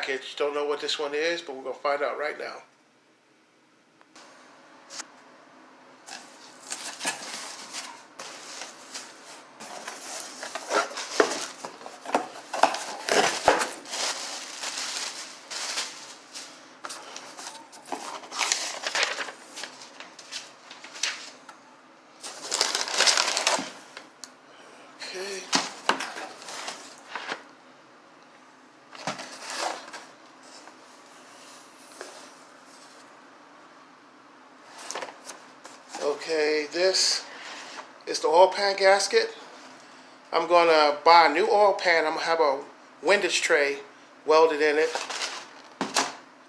package. Don't know what this one is, but we're going to find out right now. Okay. Okay, this is the oil pan gasket. I'm going to buy a new oil pan. I'm going to have a windage tray welded in it.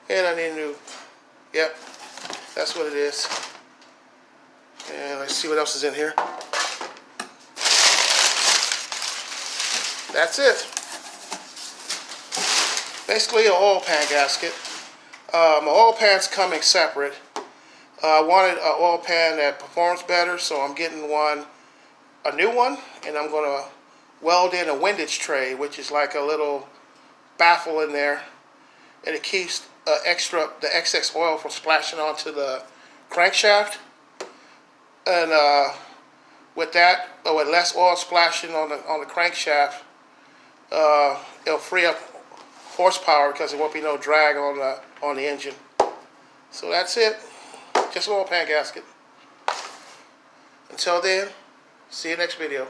And I need a new, yep, that's what it is. And let's see what else is in here. That's it. Basically an oil pan gasket. My oil pan's coming separate. I wanted an oil pan that performs better, so I'm getting a new one, and I'm going to weld in a windage tray, which is like a little baffle in there, and it keeps the excess oil from splashing onto the crankshaft. And with that, with less oil splashing on the crankshaft, it'll free up horsepower because there won't be no drag on the engine. So that's it. Just an oil pan gasket. Until then, see you next video.